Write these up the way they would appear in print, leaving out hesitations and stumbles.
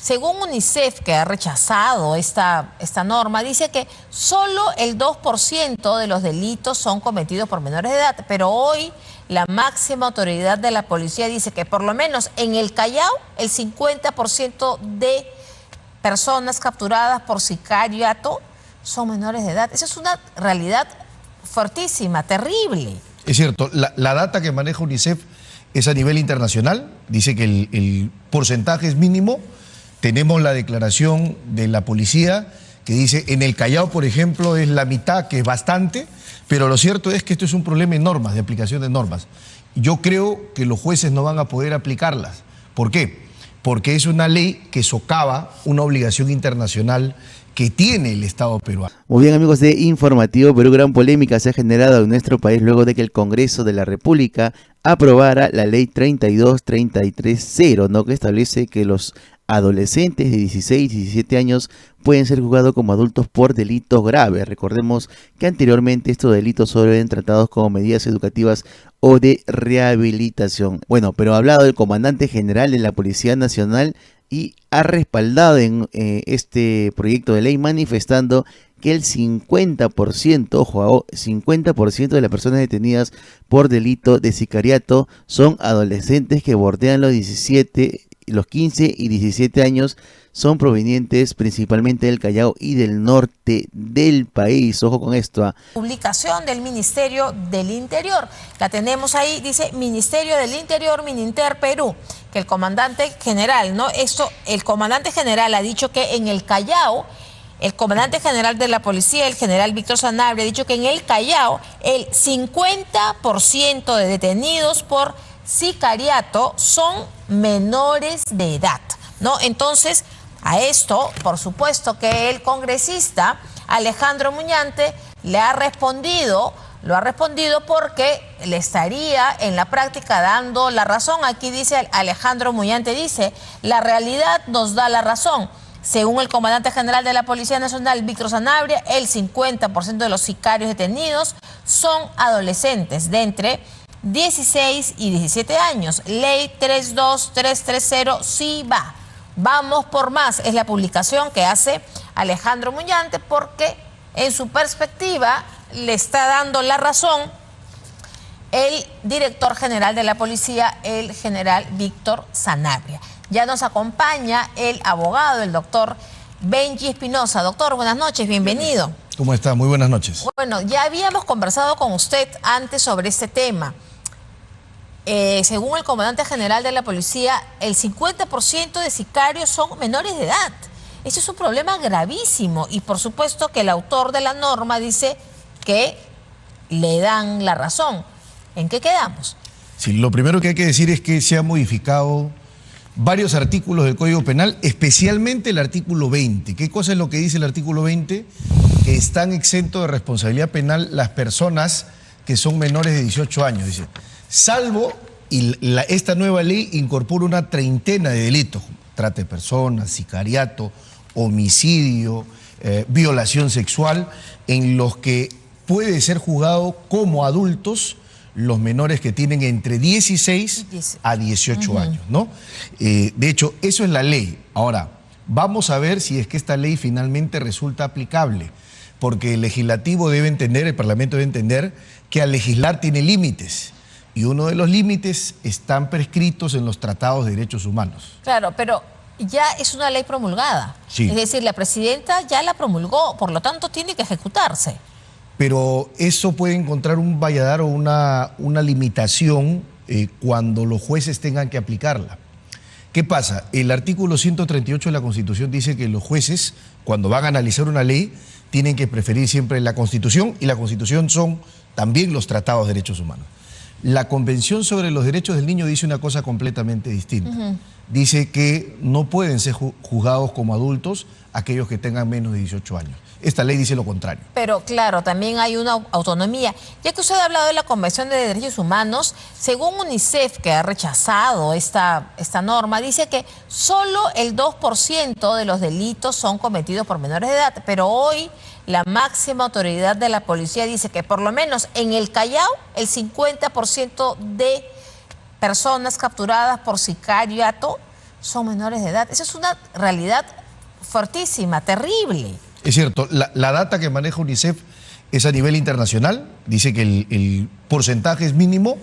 Según UNICEF, que ha rechazado esta norma, dice que solo el 2% de los delitos son cometidos por menores de edad, pero hoy la máxima autoridad de la policía dice que por lo menos en el Callao el 50% de personas capturadas por sicariato son menores de edad. Esa es una realidad fuertísima, terrible. Es cierto, la data que maneja UNICEF es a nivel internacional, dice que el porcentaje es mínimo. Tenemos la declaración de la policía que dice en el Callao, por ejemplo, es la mitad, que es bastante, pero lo cierto es que esto es un problema de normas, de aplicación de normas. Yo creo que los jueces no van a poder aplicarlas. ¿Por qué? Porque es una ley que socava una obligación internacional que tiene el Estado peruano. Muy bien, amigos de Informativo Perú, gran polémica se ha generado en nuestro país luego de que el Congreso de la República aprobara la ley 32330, ¿no?, que establece que los adolescentes de 16 y 17 años pueden ser juzgados como adultos por delitos graves. Recordemos que anteriormente estos delitos solo eran tratados como medidas educativas o de rehabilitación. Bueno, pero ha hablado el comandante general de la Policía Nacional y ha respaldado en este proyecto de ley, manifestando que el 50%, ojo, 50% de las personas detenidas por delito de sicariato son adolescentes que bordean los 15 y 17 años, son provenientes principalmente del Callao y del norte del país. Ojo con esto. Publicación del Ministerio del Interior. La tenemos ahí, dice Ministerio del Interior, Mininter Perú, que el comandante general, ¿no? El comandante general ha dicho que en el Callao, el comandante general de la policía, el general Víctor Sanabria, ha dicho que en el Callao el 50% de detenidos por sicariato son menores de edad, ¿no? Entonces, a esto, por supuesto que el congresista Alejandro Muñante lo ha respondido porque le estaría en la práctica dando la razón. Aquí dice Alejandro Muñante, dice, la realidad nos da la razón. Según el comandante general de la Policía Nacional, Víctor Sanabria, el 50% de los sicarios detenidos son adolescentes de entre 16 y 17 años. Ley 32330 sí va. Vamos por más. Es la publicación que hace Alejandro Muñante porque en su perspectiva le está dando la razón el director general de la policía, el general Víctor Sanabria. Ya nos acompaña el abogado, el doctor Benji Espinosa. Doctor, buenas noches, bienvenido. ¿Cómo está? Muy buenas noches. Bueno, ya habíamos conversado con usted antes sobre este tema. Según el comandante general de la policía, el 50% de sicarios son menores de edad. Eso es un problema gravísimo y por supuesto que el autor de la norma dice que le dan la razón. ¿En qué quedamos? Sí, lo primero que hay que decir es que se han modificado varios artículos del Código Penal, especialmente el artículo 20. ¿Qué cosa es lo que dice el artículo 20? Que están exentos de responsabilidad penal las personas que son menores de 18 años, dice. Salvo, esta nueva ley incorpora una treintena de delitos, trata de personas, sicariato, homicidio, violación sexual, en los que puede ser juzgado como adultos los menores que tienen entre 16 a 18 años, ¿no? De hecho, eso es la ley. Ahora, vamos a ver si es que esta ley finalmente resulta aplicable, porque el legislativo debe entender, el Parlamento debe entender que al legislar tiene límites. Y uno de los límites están prescritos en los tratados de derechos humanos. Claro, pero ya es una ley promulgada. Sí. Es decir, la presidenta ya la promulgó, por lo tanto tiene que ejecutarse. Pero eso puede encontrar un valladar o una limitación cuando los jueces tengan que aplicarla. ¿Qué pasa? El artículo 138 de la Constitución dice que los jueces, cuando van a analizar una ley, tienen que preferir siempre la Constitución, y la Constitución son también los tratados de derechos humanos. La Convención sobre los Derechos del Niño dice una cosa completamente distinta. Dice que no pueden ser juzgados como adultos aquellos que tengan menos de 18 años. Esta ley dice lo contrario. Pero claro, también hay una autonomía. Ya que usted ha hablado de la Convención de Derechos Humanos, según UNICEF, que ha rechazado esta norma, dice que solo el 2% de los delitos son cometidos por menores de edad. Pero hoy la máxima autoridad de la policía dice que por lo menos en el Callao el 50% de personas capturadas por sicariato son menores de edad. Esa es una realidad fortísima, terrible. Es cierto, la data que maneja UNICEF es a nivel internacional, dice que el porcentaje es mínimo.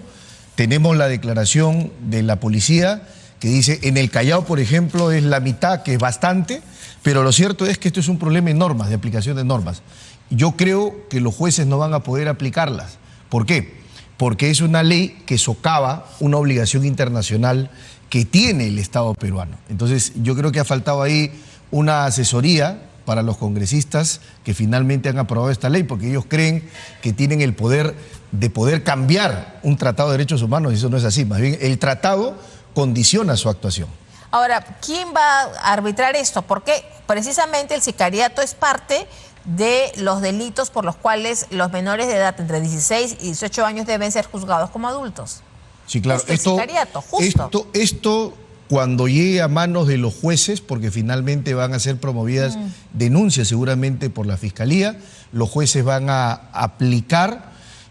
Tenemos la declaración de la policía que dice en el Callao, por ejemplo, es la mitad, que es bastante, pero lo cierto es que esto es un problema de normas, de aplicación de normas. Yo creo que los jueces no van a poder aplicarlas. ¿Por qué? Porque es una ley que socava una obligación internacional que tiene el Estado peruano. Entonces, yo creo que ha faltado ahí una asesoría para los congresistas que finalmente han aprobado esta ley, porque ellos creen que tienen el poder de poder cambiar un tratado de derechos humanos, y eso no es así. Más bien, el tratado condiciona su actuación. Ahora, ¿quién va a arbitrar esto? Porque precisamente el sicariato es parte de los delitos por los cuales los menores de edad entre 16 y 18 años deben ser juzgados como adultos. Sí, claro. Justo el sicariato, justo. Esto cuando llegue a manos de los jueces, porque finalmente van a ser promovidas denuncias seguramente por la Fiscalía, los jueces van a aplicar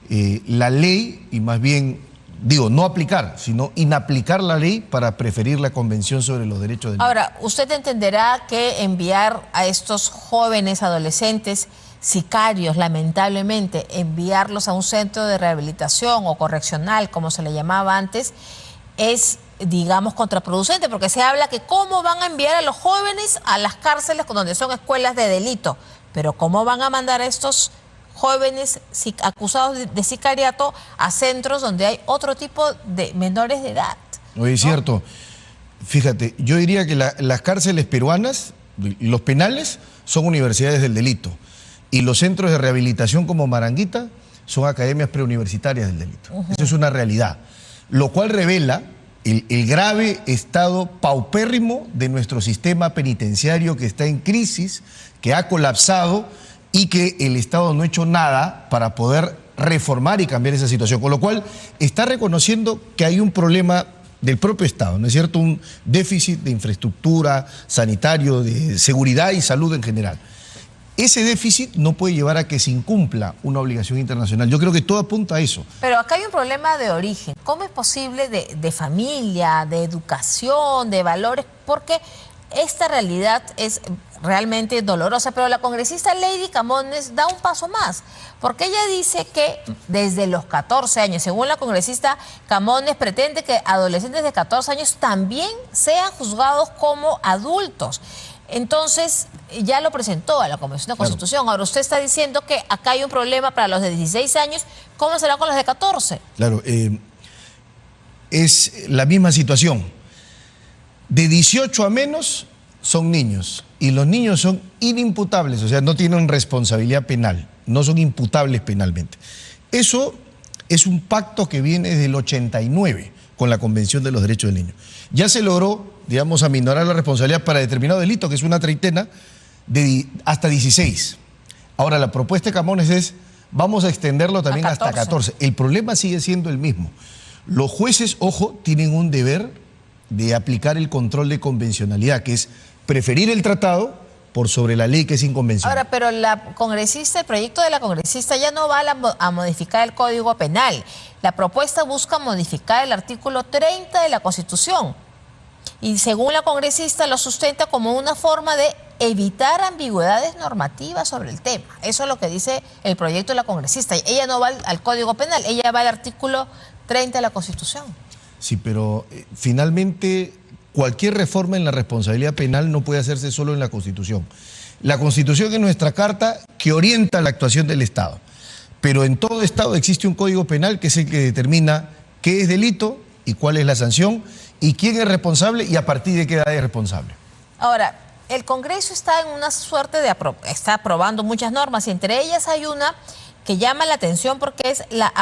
la ley y más bien, digo, no aplicar, sino inaplicar la ley para preferir la Convención sobre los Derechos del Niño. Ahora, usted entenderá que enviar a estos jóvenes adolescentes sicarios, lamentablemente, enviarlos a un centro de rehabilitación o correccional, como se le llamaba antes, es, digamos, contraproducente, porque se habla que cómo van a enviar a los jóvenes a las cárceles donde son escuelas de delito, pero cómo van a mandar a estos jóvenes acusados de sicariato a centros donde hay otro tipo de menores de edad. Oye, es cierto. Fíjate, yo diría que las cárceles peruanas, los penales, son universidades del delito. Y los centros de rehabilitación como Maranguita son academias preuniversitarias del delito. Eso es una realidad. Lo cual revela el grave estado paupérrimo de nuestro sistema penitenciario, que está en crisis, que ha colapsado y que el Estado no ha hecho nada para poder reformar y cambiar esa situación. Con lo cual está reconociendo que hay un problema del propio Estado, ¿no es cierto? Un déficit de infraestructura, sanitario, de seguridad y salud en general. Ese déficit no puede llevar a que se incumpla una obligación internacional. Yo creo que todo apunta a eso. Pero acá hay un problema de origen. ¿Cómo es posible de familia, de educación, de valores? Porque esta realidad es realmente dolorosa, pero la congresista Lady Camones da un paso más, porque ella dice que desde los 14 años, según la congresista Camones, pretende que adolescentes de 14 años también sean juzgados como adultos. Entonces, ya lo presentó a la Convención de Constitución. Ahora, usted está diciendo que acá hay un problema para los de 16 años. ¿Cómo será con los de 14? Claro, es la misma situación. De 18 a menos son niños y los niños son inimputables, o sea, no tienen responsabilidad penal, no son imputables penalmente. Eso es un pacto que viene desde el 89 con la Convención de los Derechos del Niño. Ya se logró, digamos, aminorar la responsabilidad para determinado delito, que es una treintena, de hasta 16. Ahora, la propuesta de Camones es, vamos a extenderlo también hasta 14. El problema sigue siendo el mismo. Los jueces, ojo, tienen un deber de aplicar el control de convencionalidad, que es preferir el tratado por sobre la ley que es inconvencional. Ahora, pero la congresista, el proyecto de la congresista ya no va a modificar el Código Penal. La propuesta busca modificar el artículo 30 de la Constitución. Y según la congresista lo sustenta como una forma de evitar ambigüedades normativas sobre el tema. Eso es lo que dice el proyecto de la congresista. Ella no va al Código Penal, ella va al artículo 30 de la Constitución. Sí, pero finalmente cualquier reforma en la responsabilidad penal no puede hacerse solo en la Constitución. La Constitución es nuestra carta que orienta la actuación del Estado. Pero en todo Estado existe un Código Penal que es el que determina qué es delito y cuál es la sanción y quién es responsable y a partir de qué edad es responsable. Ahora, el Congreso está en una suerte de está aprobando muchas normas y entre ellas hay una que llama la atención porque es la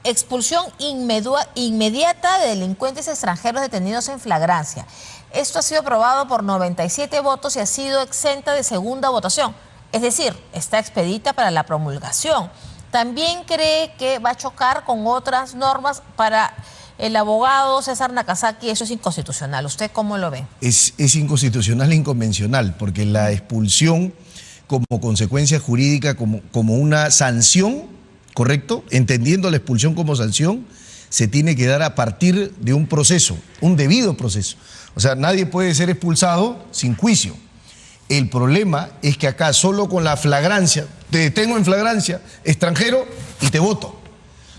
expulsión inmediata de delincuentes extranjeros detenidos en flagrancia. Esto ha sido aprobado por 97 votos y ha sido exenta de segunda votación. Es decir, está expedita para la promulgación. También cree que va a chocar con otras normas. Para el abogado César Nakazaki eso es inconstitucional. ¿Usted cómo lo ve? Es inconstitucional e inconvencional, porque la expulsión como consecuencia jurídica, como una sanción, ¿correcto? Entendiendo la expulsión como sanción, se tiene que dar a partir de un proceso, un debido proceso. O sea, nadie puede ser expulsado sin juicio. El problema es que acá solo con la flagrancia, te detengo en flagrancia, extranjero, y te voto.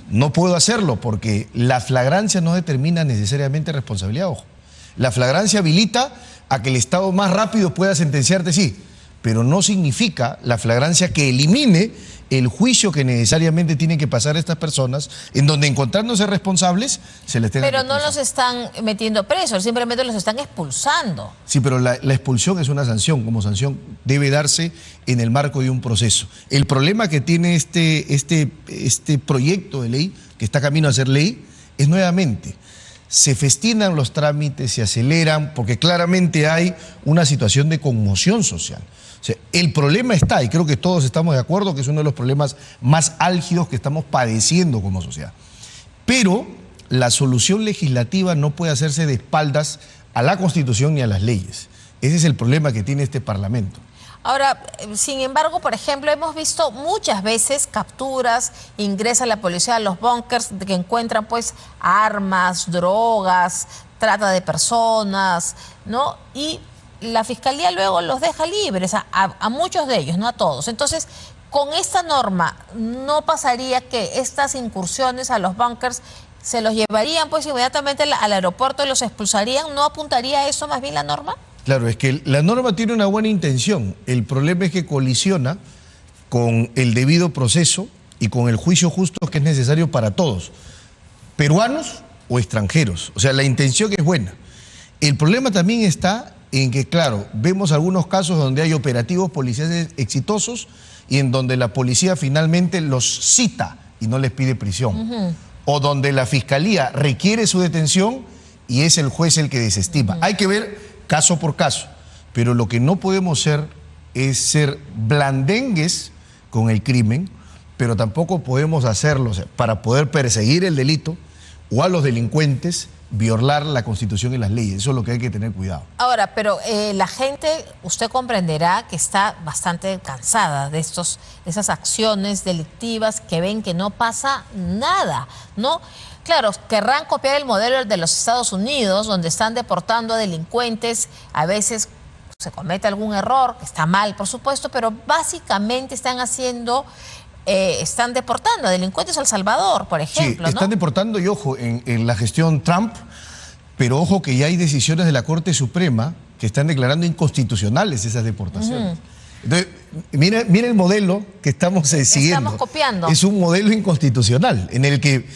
No puedo hacerlo porque la flagrancia no determina necesariamente responsabilidad, ojo. La flagrancia habilita a que el Estado más rápido pueda sentenciarte, sí, pero no significa la flagrancia que elimine el juicio que necesariamente tienen que pasar estas personas, en donde encontrándose responsables se les tenga Pero que no expulsar. los están metiendo presos, simplemente los están expulsando. Sí, pero la expulsión es una sanción, como sanción debe darse en el marco de un proceso. El problema que tiene este proyecto de ley, que está camino a ser ley, es nuevamente, se festinan los trámites, se aceleran, porque claramente hay una situación de conmoción social. O sea, el problema está, y creo que todos estamos de acuerdo que es uno de los problemas más álgidos que estamos padeciendo como sociedad. Pero la solución legislativa no puede hacerse de espaldas a la Constitución ni a las leyes. Ese es el problema que tiene este Parlamento. Ahora, sin embargo, por ejemplo, hemos visto muchas veces capturas, ingresa la policía a los búnkers que encuentran pues armas, drogas, trata de personas, ¿no? Y la fiscalía luego los deja libres, a muchos de ellos, no a todos. Entonces, con esta norma, ¿no pasaría que estas incursiones a los búnkers se los llevarían pues inmediatamente al aeropuerto y los expulsarían? ¿No apuntaría a eso más bien la norma? Claro, es que la norma tiene una buena intención. El problema es que colisiona con el debido proceso y con el juicio justo que es necesario para todos, peruanos o extranjeros. O sea, la intención es buena. El problema también está en que, claro, vemos algunos casos donde hay operativos policiales exitosos y en donde la policía finalmente los cita y no les pide prisión. O donde la fiscalía requiere su detención y es el juez el que desestima. Hay que ver caso por caso, pero lo que no podemos ser es ser blandengues con el crimen, pero tampoco podemos hacerlo, o sea, para poder perseguir el delito o a los delincuentes, violar la Constitución y las leyes. Eso es lo que hay que tener cuidado. Ahora, pero la gente, usted comprenderá que está bastante cansada de esas acciones delictivas que ven que no pasa nada, ¿no? Claro, querrán copiar el modelo de los Estados Unidos, donde están deportando a delincuentes, a veces se comete algún error, que está mal, por supuesto, pero básicamente están deportando a delincuentes a El Salvador, por ejemplo, sí, están ¿no? deportando y ojo, en la gestión Trump, pero ojo que ya hay decisiones de la Corte Suprema que están declarando inconstitucionales esas deportaciones. Entonces, mira el modelo que estamos siguiendo. Estamos copiando. Es un modelo inconstitucional en el que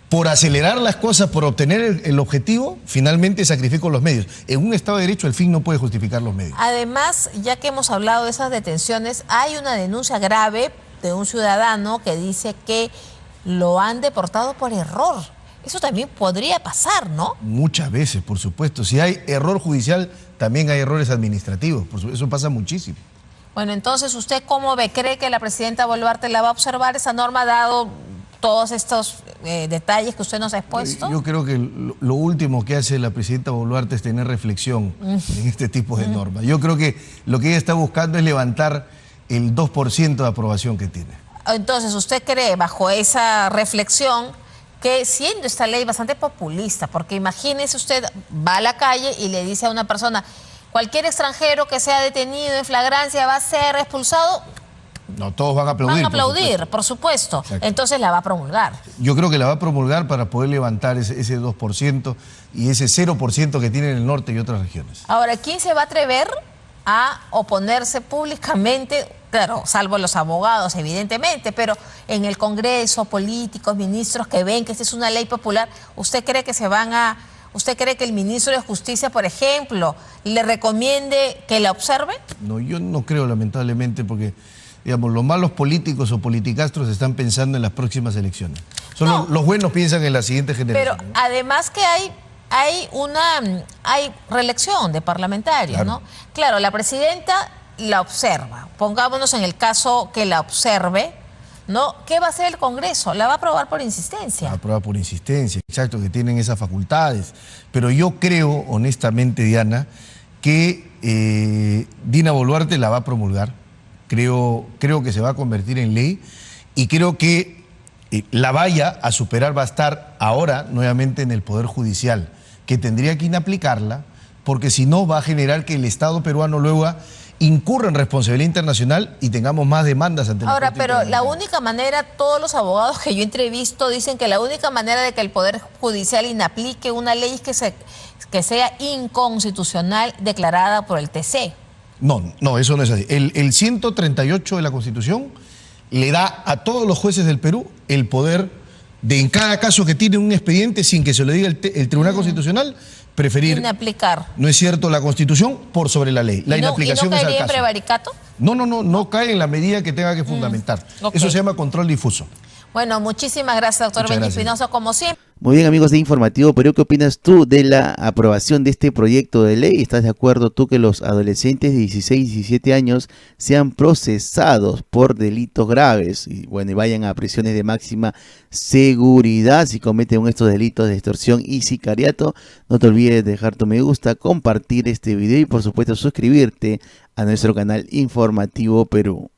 por acelerar las cosas, por obtener el objetivo, finalmente sacrifico los medios. En un Estado de Derecho el fin no puede justificar los medios. Además, ya que hemos hablado de esas detenciones, hay una denuncia grave de un ciudadano que dice que lo han deportado por error. Eso también podría pasar, ¿no? Muchas veces, por supuesto. Si hay error judicial, también hay errores administrativos. Eso pasa muchísimo. Bueno, entonces, ¿usted cómo ve? ¿Cree que la presidenta Boluarte la va a observar esa norma, dado todos estos detalles que usted nos ha expuesto? Yo creo que lo último que hace la presidenta Boluarte es tener reflexión en este tipo de normas. Yo creo que lo que ella está buscando es levantar el 2% de aprobación que tiene. Entonces, ¿usted cree, bajo esa reflexión, que siendo esta ley bastante populista, porque imagínese usted, va a la calle y le dice a una persona, cualquier extranjero que sea detenido en flagrancia va a ser expulsado? No, todos van a aplaudir. Van a aplaudir, por supuesto. Exacto. Entonces la va a promulgar. Yo creo que la va a promulgar para poder levantar ese 2% y ese 0% que tiene en el norte y otras regiones. Ahora, ¿quién se va a atrever a oponerse públicamente? Claro, salvo los abogados, evidentemente, pero en el Congreso, políticos, ministros que ven que esta es una ley popular, ¿usted cree que usted cree que el ministro de Justicia, por ejemplo, le recomiende que la observe? No, yo no creo, lamentablemente, porque, digamos, los malos políticos o politicastros están pensando en las próximas elecciones. No. Los buenos piensan en la siguiente generación. Pero además que hay reelección de parlamentarios, Claro. ¿no? Claro, la presidenta la observa. Pongámonos en el caso que la observe, ¿no? ¿Qué va a hacer el Congreso? La va a aprobar por insistencia. La aprueba por insistencia, exacto, que tienen esas facultades. Pero yo creo, honestamente, Diana, que Dina Boluarte la va a promulgar. Creo que se va a convertir en ley y creo que la valla a superar va a estar ahora nuevamente en el Poder Judicial, que tendría que inaplicarla, porque si no va a generar que el Estado peruano luego incurra en responsabilidad internacional y tengamos más demandas ante la Ahora, Corte pero la Interamericana. única manera, todos los abogados que yo entrevisto dicen que la única manera de que el Poder Judicial inaplique una ley es que sea inconstitucional declarada por el TC. No, eso no es así. El 138 de la Constitución le da a todos los jueces del Perú el poder de, en cada caso que tiene un expediente, sin que se lo diga el Tribunal Constitucional, preferir, Inaplicar. no es cierto, la Constitución por sobre la ley. La ¿Y no inaplicación es al caería en caso. prevaricato? No cae en la medida que tenga que fundamentar. ok. Eso se llama control difuso. Bueno, muchísimas gracias, doctor Muchas Benny gracias. Espinosa, como siempre. Muy bien, amigos de Informativo Perú, ¿qué opinas tú de la aprobación de este proyecto de ley? ¿Estás de acuerdo tú que los adolescentes de 16 y 17 años sean procesados por delitos graves y bueno, y vayan a prisiones de máxima seguridad si cometen estos delitos de extorsión y sicariato? No te olvides de dejar tu me gusta, compartir este video y por supuesto suscribirte a nuestro canal Informativo Perú.